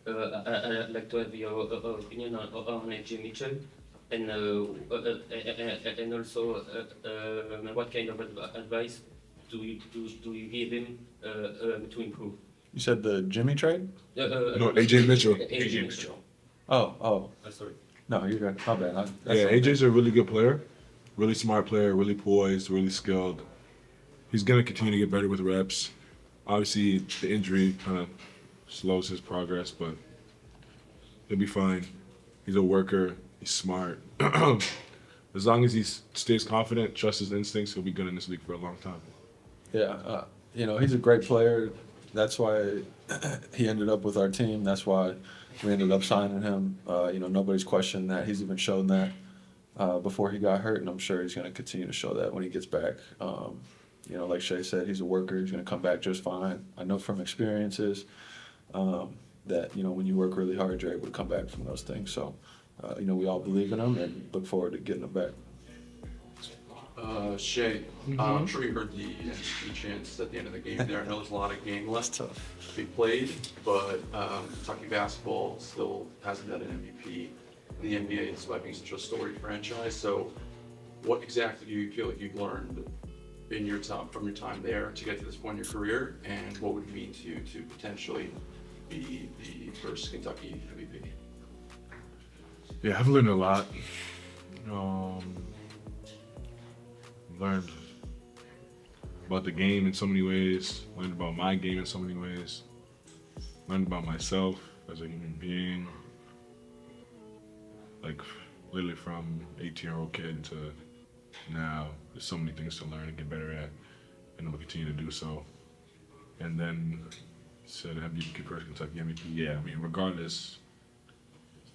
I'd like to have your opinion on AJ Mitchell, and and also what kind of advice do you give him to improve? You said the Jimmy trade? No, AJ Mitchell. AJ Mitchell. Oh. Sorry. No, you're good. My bad. Yeah, AJ's a really good player, really smart player, really poised, really skilled. He's gonna continue to get better with reps. Obviously, the injury kind of slows his progress, but he'll be fine. He's a worker. He's smart. As long as he stays confident, trusts his instincts, he'll be good in this league for a long time. Yeah, he's a great player. That's why he ended up with our team. That's why we ended up signing him. Nobody's questioned that. He's even shown that before he got hurt, and I'm sure he's going to continue to show that when he gets back. Like Shea said, he's a worker. He's going to come back just fine. I know from experiences that, when you work really hard, you're able to come back from those things. So, we all believe in him and look forward to getting him back. Shea, I'm sure you heard the MVP chants at the end of the game there. I know there's a lot of game left to be played, but Kentucky basketball still hasn't had an MVP in the NBA despite being such a storied franchise. So what exactly do you feel like you've learned in your time, from your time there to get to this point in your career, and what would it mean to you to potentially be the first Kentucky MVP? Yeah, I've learned a lot. Learned about the game in so many ways, learned about my game in so many ways, learned about myself as a human being, like literally from 18-year-old kid to now. There's so many things to learn and get better at, and I'm gonna continue to do so. And then said, have you first Kentucky MVP? Yeah, I mean, regardless,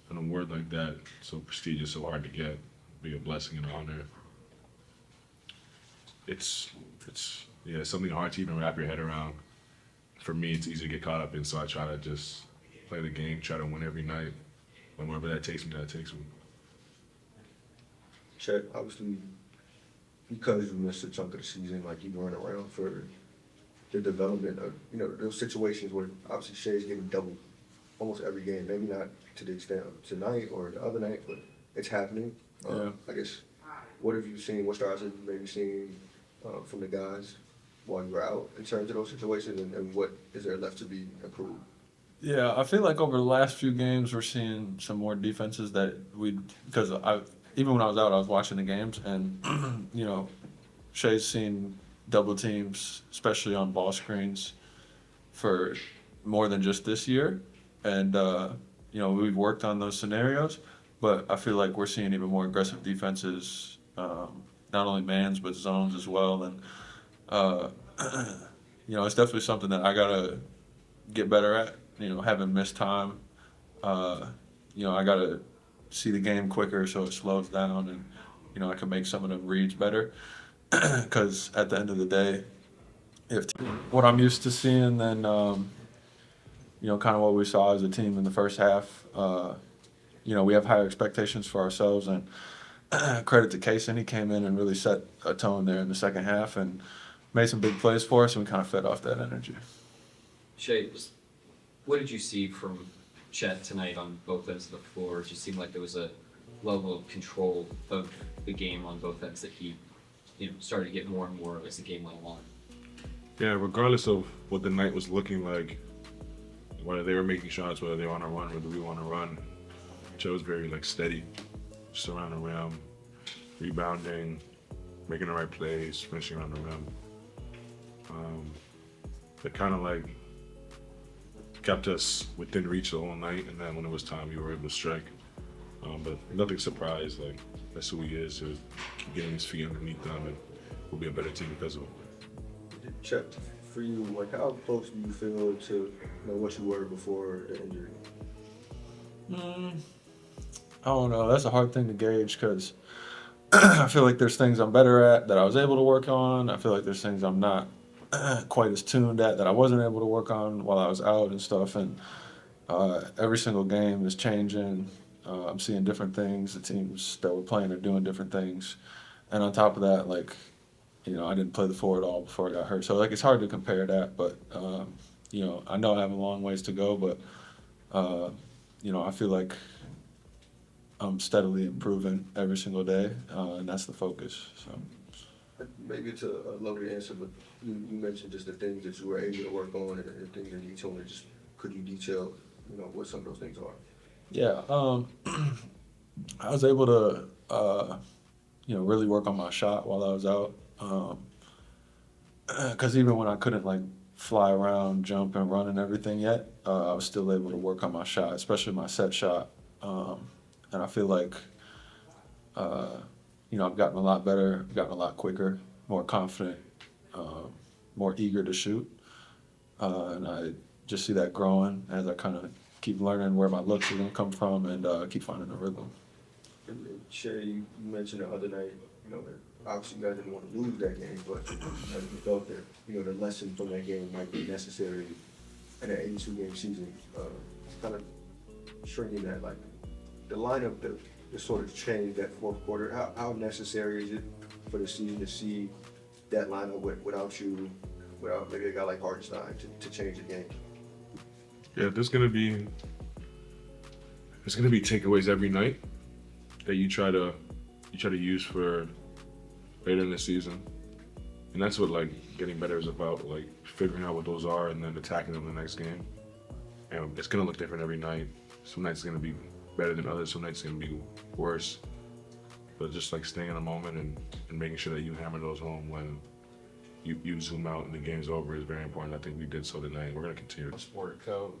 an award like that, so prestigious, so hard to get, be a blessing and an honor. It's something hard to even wrap your head around. For me, it's easy to get caught up in, so I try to just play the game, try to win every night, and wherever that takes me, that takes me. Chet, obviously, because you missed a chunk of the season, like you weren't around for the development of, those situations where obviously Shea's getting doubled almost every game, maybe not to the extent of tonight or the other night, but it's happening. I guess, what have you seen, what strides have you maybe seen from the guys while you were out in terms of those situations, and what is there left to be improved? Yeah, I feel like over the last few games we're seeing some more defenses because even when I was out, I was watching the games, and Shea's seen double teams, especially on ball screens, for more than just this year, and we've worked on those scenarios, but I feel like we're seeing even more aggressive defenses, not only mans but zones as well, and it's definitely something that I gotta get better at. Having missed time, I gotta see the game quicker so it slows down, and I can make some of them reads better. Because at the end of the day, if what I'm used to seeing, then kind of what we saw as a team in the first half, we have higher expectations for ourselves, and credit to Kaysen, he came in and really set a tone there in the second half and made some big plays for us, and we kind of fed off that energy. Shea, what did you see from Chet tonight on both ends of the floor? It just seemed like there was a level of control of the game on both ends that he, started to get more and more as the game went along. Yeah, regardless of what the night was looking like, whether they were making shots, whether they want to run, whether we want to run, Chet was very steady, just around the rim, rebounding, making the right plays, finishing around the rim. It kind of kept us within reach the whole night, and then when it was time, we were able to strike. But nothing surprised. That's who he is. He'll keep getting his feet underneath them, and we'll be a better team because of it. Chet, for you, how close do you feel to what you were before the injury? I don't know. That's a hard thing to gauge because I feel like there's things I'm better at that I was able to work on. I feel like there's things I'm not quite as tuned at that I wasn't able to work on while I was out and stuff. And every single game is changing. I'm seeing different things. The teams that we're playing are doing different things. And on top of that, I didn't play the four at all before I got hurt. So it's hard to compare that. But, I know I have a long ways to go. But You know, I feel like I'm steadily improving every single day, and that's the focus. So. Maybe it's a loaded answer, but you mentioned just the things that you were able to work on and things that you told me. Just could you detail, you know, what some of those things are? Yeah, I was able to, you know, really work on my shot while I was out. Because even when I couldn't like fly around, jump, and run and everything yet, I was still able to work on my shot, especially my set shot. And I feel like, you know, I've gotten a lot better, gotten a lot quicker, more confident, more eager to shoot. And I just see that growing as I kind of keep learning where my looks are going to come from and keep finding a rhythm. And Shay, you mentioned the other night, you know, that obviously you guys didn't want to lose that game, but you felt that, you know, the lesson from that game might be necessary in an 82-game season. Kind of shrinking that, like, the lineup that sort of changed that fourth quarter. How necessary is it for the season to see that lineup without you, without maybe a guy like Hartenstein to change the game? Yeah, there's gonna be takeaways every night that you try to use for later in the season, and that's what like getting better is about, like figuring out what those are and then attacking them the next game. And it's gonna look different every night. Some nights it's gonna be better than others. Some nights it's gonna be worse. But just like staying in the moment and making sure that you hammer those home when you zoom out and the game's over is very important. I think we did so tonight. We're gonna continue. Sport code.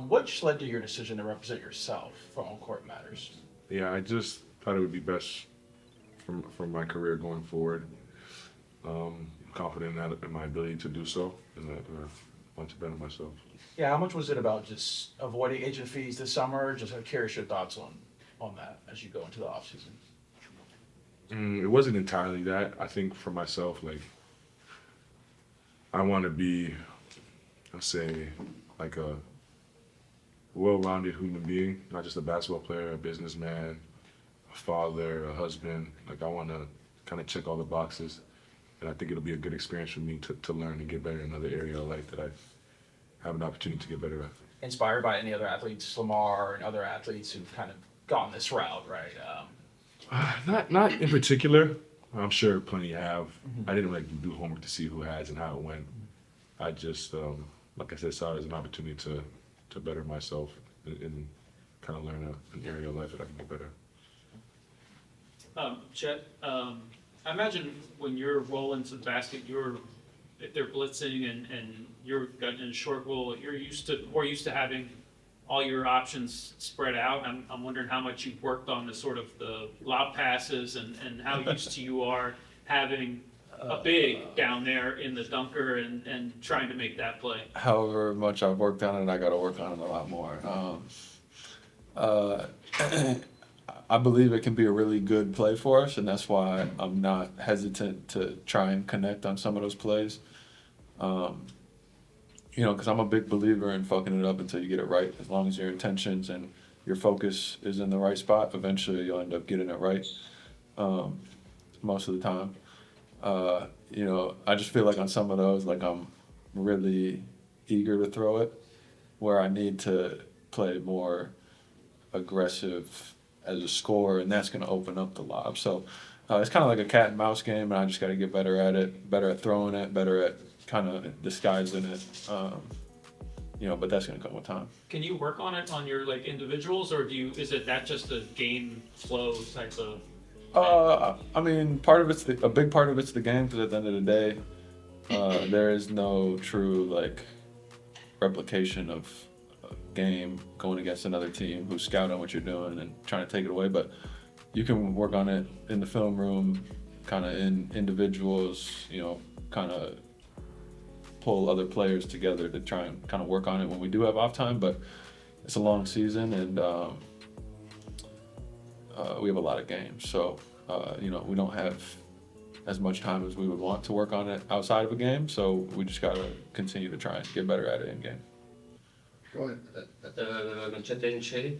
What led to your decision to represent yourself for On Court Matters? Yeah, I just thought it would be best for my career going forward. Confident in my ability to do so, and that I want to better myself. Yeah, how much was it about just avoiding agent fees this summer? Just curious your thoughts on that as you go into the offseason. It wasn't entirely that. I think for myself, like, I want to be, I'd say, like a well-rounded human being, not just a basketball player, a businessman, a father, a husband. Like, I want to kind of check all the boxes, and I think it'll be a good experience for me to learn and get better in another area of life that I have an opportunity to get better at. Inspired by any other athletes, Lamar and other athletes who've kind of gone this route, right? Not in particular. I'm sure plenty have. I didn't like do homework to see who has and how it went. I just, like I said, saw it as an opportunity to better myself and kind of learn an area of life that I can get better. Chet, I imagine when you're rolling to the basket, if they're blitzing and you're got in a short roll, you're more used to having all your options spread out. I'm wondering how much you've worked on the sort of the lob passes and how used to you are having a big down there in the dunker and trying to make that play. However much I've worked on it, I got to work on it a lot more. I believe it can be a really good play for us, and that's why I'm not hesitant to try and connect on some of those plays. You know, because I'm a big believer in fucking it up until you get it right. As long as your intentions and your focus is in the right spot, eventually you'll end up getting it right most of the time. You know, I just feel like on some of those, like I'm really eager to throw it, where I need to play more aggressive as a scorer, and that's going to open up the lob. So it's kind of like a cat and mouse game, and I just got to get better at it, better at throwing it, better at kind of disguising it. You know, but that's going to come with time. Can you work on it on your like individuals, or is it that just a game flow type of? I mean, a big part of it's the game, because at the end of the day, there is no true like replication of a game going against another team who's scouting what you're doing and trying to take it away. But you can work on it in the film room, kind of in individuals, you know, kind of pull other players together to try and kind of work on it when we do have off time. But it's a long season, and we have a lot of games, so you know, we don't have as much time as we would want to work on it outside of a game, so we just gotta continue to try and get better at it in game. Go ahead. Chet and Shay,